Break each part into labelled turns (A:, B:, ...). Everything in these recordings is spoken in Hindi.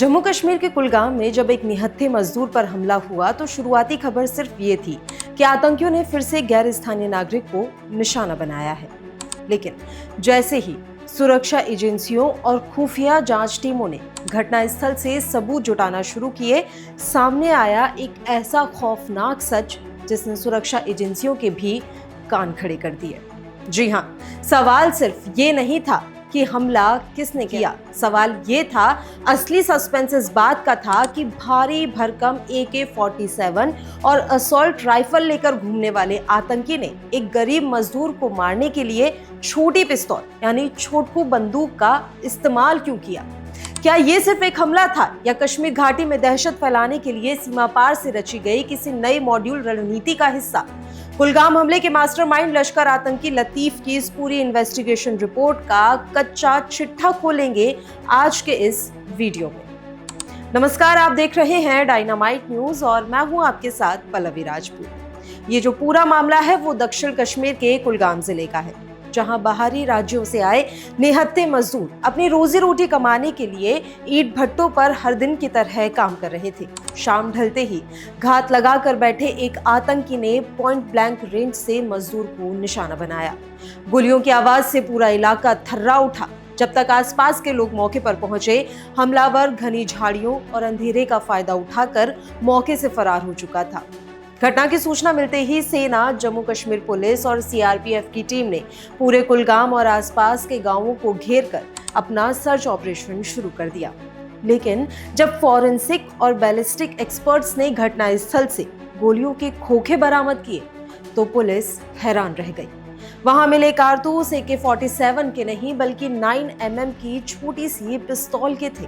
A: जम्मू कश्मीर के कुलगाम में जब एक निहत्थे मजदूर पर हमला हुआ तो शुरुआती खबर सिर्फ ये थी कि आतंकियों ने फिर से गैर स्थानीय नागरिक को निशाना बनाया है। लेकिन जैसे ही सुरक्षा एजेंसियों और खुफिया जांच टीमों ने घटनास्थल से सबूत जुटाना शुरू किए, सामने आया एक ऐसा खौफनाक सच जिसने सुरक्षा एजेंसियों के भी कान खड़े कर दिए। जी हाँ, सवाल सिर्फ ये नहीं था कि हमला किसने किया, सवाल ये था, असली सस्पेंस इस बात का था कि भारी भरकम AK-47 और असॉल्ट राइफल लेकर घूमने वाले आतंकी ने एक गरीब मजदूर को मारने के लिए छोटी पिस्तौल यानी छोटकू बंदूक का इस्तेमाल क्यों किया। क्या ये सिर्फ एक हमला था या कश्मीर घाटी में दहशत फैलाने के लिए सीमा पार से रची गई किसी नई मॉड्यूल रणनीति का हिस्सा। कुलगाम हमले के मास्टरमाइंड लश्कर आतंकी लतीफ की इस पूरी इन्वेस्टिगेशन रिपोर्ट का कच्चा चिट्ठा खोलेंगे आज के इस वीडियो में। नमस्कार, आप देख रहे हैं डायनामाइट न्यूज और मैं हूं आपके साथ पल्लवी राजपूत। ये जो पूरा मामला है वो दक्षिण कश्मीर के कुलगाम जिले का है, जहां बाहरी राज्यों से आए निहत्थे मजदूर अपनी रोजी रोटी कमाने के लिए ईंट भट्टों पर हर दिन की तरह काम कर रहे थे। शाम ढलते ही घात लगाकर बैठे एक आतंकी ने पॉइंट ब्लैंक रेंज से मजदूर को निशाना बनाया। गोलियों की आवाज से पूरा इलाका थर्रा उठा। जब तक आसपास के लोग मौके पर पहुंचे, हमलावर घनी झाड़ियों और अंधेरे का फायदा उठाकर मौके से फरार हो चुका था। घटना की सूचना मिलते ही सेना, जम्मू कश्मीर पुलिस और CRPF की टीम ने पूरे कुलगाम और आसपास के गांवों को घेरकर अपना सर्च ऑपरेशन शुरू कर दिया। लेकिन जब फॉरेंसिक और बैलिस्टिक एक्सपर्ट्स ने घटनास्थल से गोलियों के खोखे बरामद किए तो पुलिस हैरान रह गई। वहां मिले कारतूस AK-47 के नहीं बल्कि 9mm की छोटी सी पिस्तौल के थे।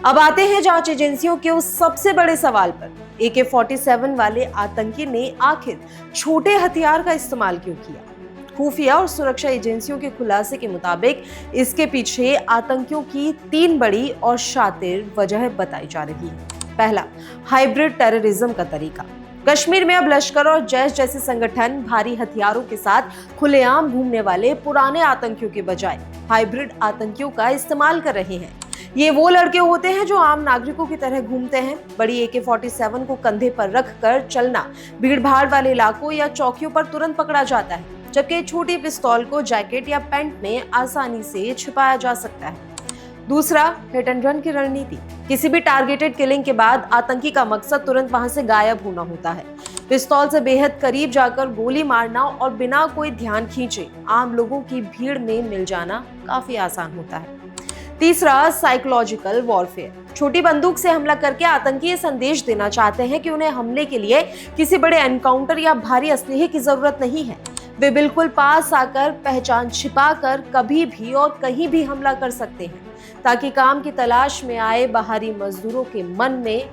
A: अब आते हैं जांच एजेंसियों के उस सबसे बड़े सवाल पर, AK-47 वाले आतंकी ने आखिर छोटे हथियार का इस्तेमाल क्यों किया। खुफिया और सुरक्षा एजेंसियों के खुलासे के मुताबिक इसके पीछे आतंकियों की 3 बड़ी और शातिर वजह बताई जा रही है। पहला, हाइब्रिड टेररिज्म का तरीका। कश्मीर में अब लश्कर और जैश जैसे संगठन भारी हथियारों के साथ खुलेआम घूमने वाले पुराने आतंकियों के बजाय हाइब्रिड आतंकियों का इस्तेमाल कर रहे हैं। ये वो लड़के होते हैं जो आम नागरिकों की तरह घूमते हैं। बड़ी AK-47 को कंधे पर रख कर चलना भीड़ भाड़ वाले इलाकों या चौकियों पर तुरंत पकड़ा जाता है, जबकि छोटी पिस्तौल को जैकेट या पैंट में आसानी से छिपाया जा सकता है। दूसरा, हिट एंड रन की रणनीति। किसी भी टारगेटेड किलिंग के बाद आतंकी का मकसद तुरंत वहां से गायब होना होता है। पिस्तौल से बेहद करीब जाकर गोली मारना और बिना कोई ध्यान खींचे आम लोगों की भीड़ में मिल जाना काफी आसान होता है। तीसरा, साइकोलॉजिकल वॉरफेयर। छोटी बंदूक से हमला करके आतंकी ये संदेश देना चाहते हैं कि उन्हें हमले के लिए किसी बड़े एनकाउंटर या भारी असलहे की जरूरत नहीं है। वे बिल्कुल पास आकर पहचान छिपाकर कभी भी और कहीं भी हमला कर सकते हैं, ताकि काम की तलाश में आए बाहरी मजदूरों के मन में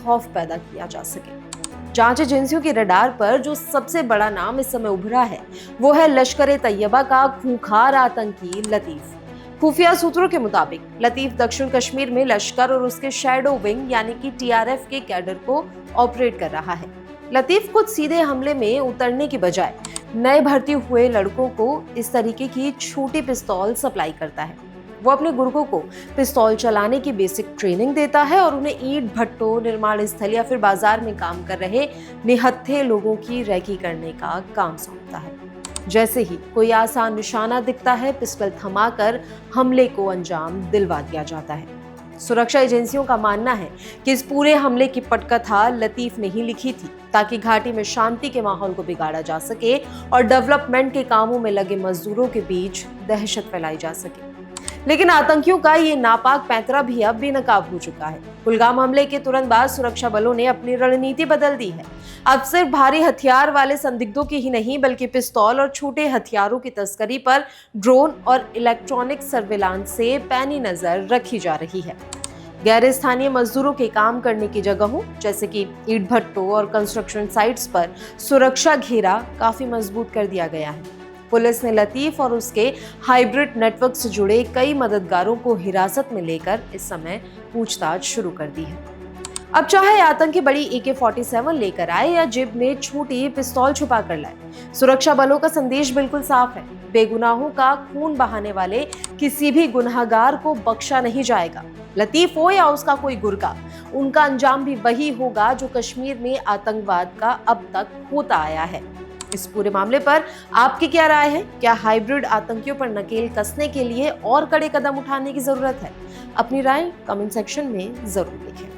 A: खौफ पैदा किया जा सके। जांच एजेंसियों के रडार पर जो सबसे बड़ा नाम इस समय उभरा है वो है लश्कर-ए-तैयबा का खूंखार आतंकी लतीफ। खुफिया सूत्रों के मुताबिक लतीफ दक्षिण कश्मीर में लश्कर और उसके शैडो विंग यानी कि TRF के कैडर को ऑपरेट कर रहा है। लतीफ खुद सीधे हमले में उतरने की बजाय नए भर्ती हुए लड़कों को इस तरीके की छोटी पिस्तौल सप्लाई करता है। वो अपने गुर्गों को पिस्तौल चलाने की बेसिक ट्रेनिंग देता है और उन्हें ईंट भट्टों, निर्माण स्थल या फिर बाजार में काम कर रहे निहत्थे लोगों की रैकी करने का काम सौंपता है। जैसे ही कोई आसान निशाना दिखता है, पिस्टल थमाकर हमले को अंजाम दिलवा दिया जाता है। सुरक्षा एजेंसियों का मानना है कि इस पूरे हमले की पटकथा लतीफ ने ही लिखी थी, ताकि घाटी में शांति के माहौल को बिगाड़ा जा सके और डेवलपमेंट के कामों में लगे मजदूरों के बीच दहशत फैलाई जा सके। लेकिन आतंकियों का ये नापाक पैंतरा भी अब बेनकाब हो चुका है। कुलगाम हमले के तुरंत बाद सुरक्षा बलों ने अपनी रणनीति बदल दी है। अब सिर्फ भारी हथियार वाले संदिग्धों की ही नहीं बल्कि पिस्तौल और छोटे हथियारों की तस्करी पर ड्रोन और इलेक्ट्रॉनिक सर्विलांस से पैनी नजर रखी जा रही है। गैर स्थानीय मजदूरों के काम करने की जगहों जैसे कि ईंट भट्टों और कंस्ट्रक्शन साइट्स पर सुरक्षा घेरा काफी मजबूत कर दिया गया है। पुलिस ने लतीफ और उसके हाइब्रिड नेटवर्क से जुड़े कई मददगारों को हिरासत में लेकर इस समय पूछताछ शुरू कर दी है। अब चाहे आतंकी बड़ी AK-47 लेकर आए या जेब में छोटी पिस्तौल छुपा कर लाए, सुरक्षा बलों का संदेश बिल्कुल साफ है। बेगुनाहों का खून बहाने वाले किसी भी गुनहगार को बख्शा नहीं जाएगा। लतीफ हो या उसका कोई गुर्गा, उनका अंजाम भी वही होगा जो कश्मीर में आतंकवाद का अब तक होता आया है। इस पूरे मामले पर आपकी क्या राय है? क्या हाइब्रिड आतंकियों पर नकेल कसने के लिए और कड़े कदम उठाने की जरूरत है? अपनी राय कमेंट सेक्शन में जरूर लिखें।